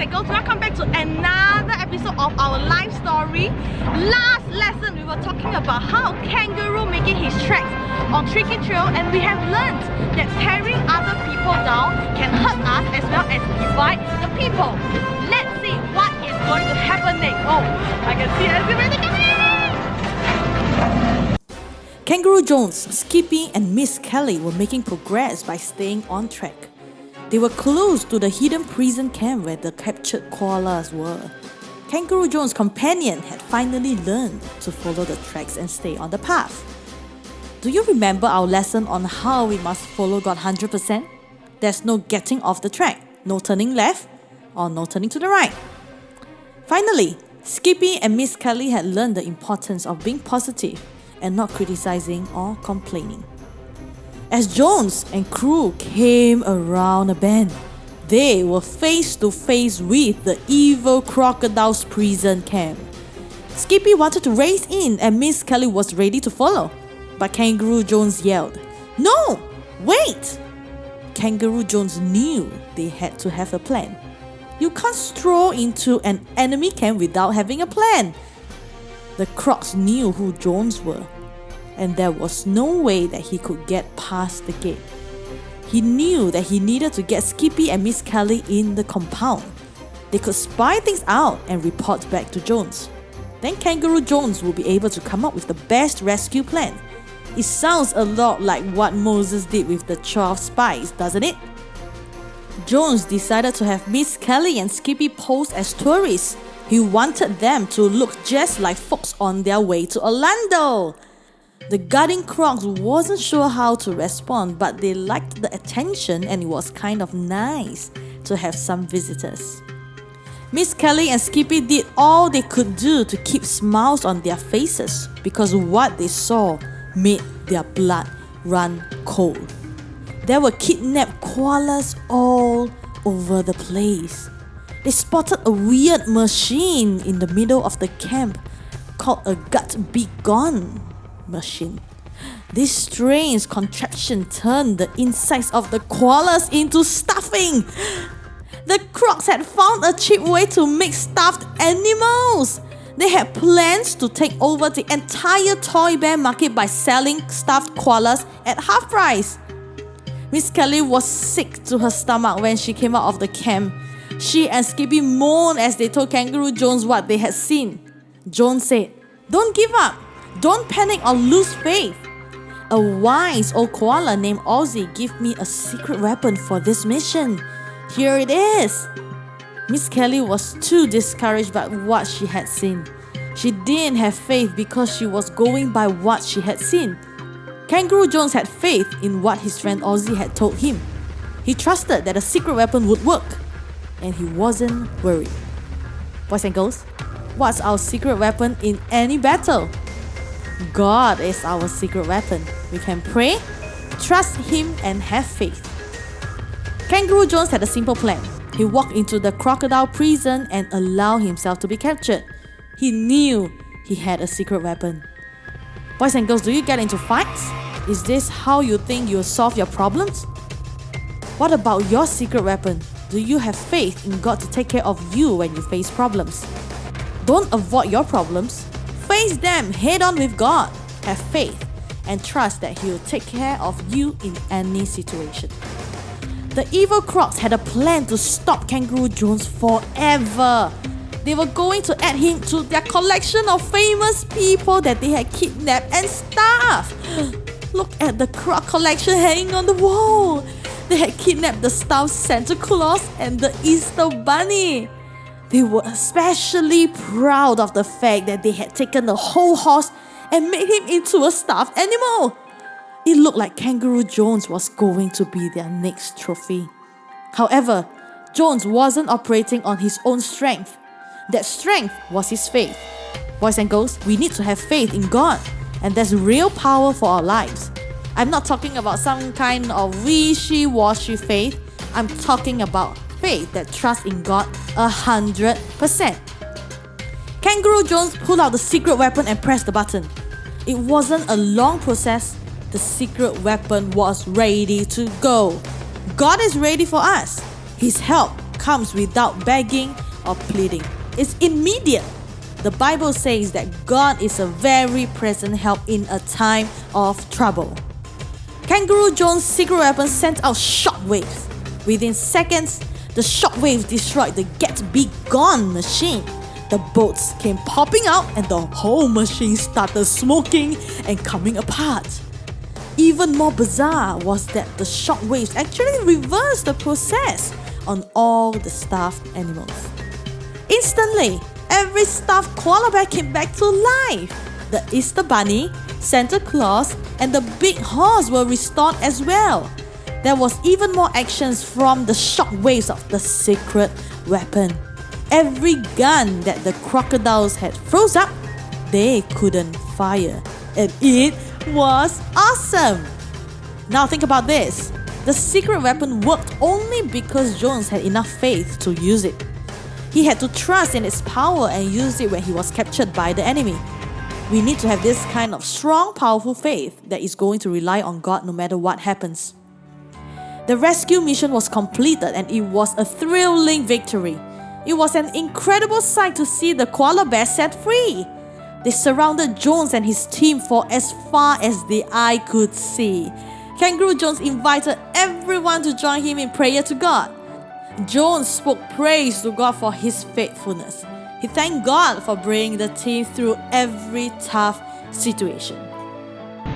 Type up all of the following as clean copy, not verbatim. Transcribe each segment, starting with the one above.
and girls, welcome back to another episode of our life story. Last lesson we were talking about how Kangaroo making his tracks on tricky trail, and we have learned that tearing other people down can hurt us as well as divide the people. Let's see what is going to happen next. Oh, I can see everybody coming! Kangaroo Jones, Skippy and Miss Kelly were making progress by staying on track. They were close to the hidden prison camp where the captured koalas were. Kangaroo Jones' companion had finally learned to follow the tracks and stay on the path. Do you remember our lesson on how we must follow God 100%? There's no getting off the track, no turning left, or no turning to the right. Finally, Skippy and Miss Kelly had learned the importance of being positive and not criticizing or complaining. As Jones and crew came around a bend, they were face to face with the Evil Crocodiles Prison camp. Skippy wanted to race in and Miss Kelly was ready to follow, but Kangaroo Jones yelled, "No! Wait!" Kangaroo Jones knew they had to have a plan. You can't stroll into an enemy camp without having a plan. The Crocs knew who Jones were, and there was no way that he could get past the gate. He knew that he needed to get Skippy and Miss Kelly in the compound. They could spy things out and report back to Jones. Then Kangaroo Jones will be able to come up with the best rescue plan. It sounds a lot like what Moses did with the 12 spies, doesn't it? Jones decided to have Miss Kelly and Skippy pose as tourists. He wanted them to look just like folks on their way to Orlando. The guarding Crocs wasn't sure how to respond, but they liked the attention and it was kind of nice to have some visitors. Miss Kelly and Skippy did all they could do to keep smiles on their faces because what they saw made their blood run cold. There were kidnapped koalas all over the place. They spotted a weird machine in the middle of the camp called a gut be gone machine. This strange contraption turned the insides of the koalas into stuffing. The Crocs had found a cheap way to make stuffed animals. They had plans to take over the entire toy bear market by selling stuffed koalas at half price. Miss Kelly was sick to her stomach when she came out of the camp. She and Skippy moaned as they told Kangaroo Jones what they had seen. Jones said, "Don't give up. Don't panic or lose faith. A wise old koala named Ozzy gave me a secret weapon for this mission. Here it is." Miss Kelly was too discouraged by what she had seen. She didn't have faith because she was going by what she had seen. Kangaroo Jones had faith in what his friend Ozzy had told him. He trusted that a secret weapon would work, and he wasn't worried. Boys and girls, what's our secret weapon in any battle? God is our secret weapon. We can pray, trust Him, and have faith. Kangaroo Jones had a simple plan. He walked into the crocodile prison and allowed himself to be captured. He knew he had a secret weapon. Boys and girls, do you get into fights? Is this how you think you'll solve your problems? What about your secret weapon? Do you have faith in God to take care of you when you face problems? Don't avoid your problems. Face them head on with God. Have faith and trust that He will take care of you in any situation. The Evil Crocs had a plan to stop Kangaroo Jones forever. They were going to add him to their collection of famous people that they had kidnapped and starved. Look at the Croc collection hanging on the wall. They had kidnapped the stuffed Santa Claus and the Easter Bunny. They were especially proud of the fact that they had taken the whole horse and made him into a stuffed animal. It looked like Kangaroo Jones was going to be their next trophy. However, Jones wasn't operating on his own strength. That strength was his faith. Boys and girls, we need to have faith in God, and that's real power for our lives. I'm not talking about some kind of wishy-washy faith. I'm talking about faith that trusts in God 100%. Kangaroo Jones pulled out the secret weapon and pressed the button. It wasn't a long process. The secret weapon was ready to go. God is ready for us. His help comes without begging or pleading. It's immediate. The Bible says that God is a very present help in a time of trouble. Kangaroo Jones' secret weapon sent out shockwaves. Within seconds, the shockwaves destroyed the Get Be Gone machine. The bolts came popping out and the whole machine started smoking and coming apart. Even more bizarre was that the shockwaves actually reversed the process on all the stuffed animals. Instantly, every stuffed koala bear came back to life. The Easter Bunny, Santa Claus, and the big horse were restored as well. There was even more actions from the shockwaves of the secret weapon. Every gun that the crocodiles had froze up, they couldn't fire. And it was awesome! Now think about this. The secret weapon worked only because Jones had enough faith to use it. He had to trust in its power and use it when he was captured by the enemy. We need to have this kind of strong, powerful faith that is going to rely on God no matter what happens. The rescue mission was completed and it was a thrilling victory. It was an incredible sight to see the koala bear set free. They surrounded Jones and his team for as far as the eye could see. Kangaroo Jones invited everyone to join him in prayer to God. Jones spoke praise to God for his faithfulness. He thanked God for bringing the team through every tough situation.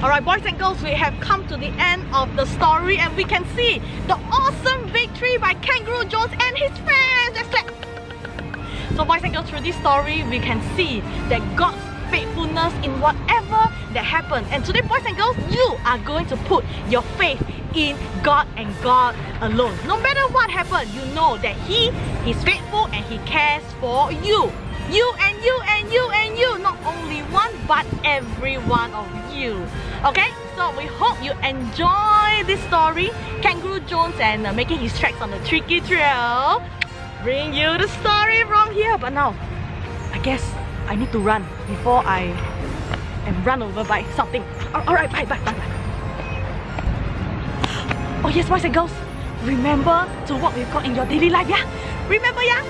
Alright, boys and girls, we have come to the end of the story and we can see the awesome victory by Kangaroo Jones and his friends. Let's clap. So boys and girls, through this story, we can see that God's faithfulness in whatever that happened. And today, boys and girls, you are going to put your faith in God and God alone. No matter what happens, you know that He is faithful and He cares for you. You and you and you and you. Not only one, but every one of you. Okay? So we hope you enjoy this story. Kangaroo Jones and making his tracks on the tricky trail. Bring you the story from here. But now, I guess I need to run before I am run over by something. Alright, bye. Oh yes, boys and girls, remember to walk with God in your daily life, yeah? Remember, yeah?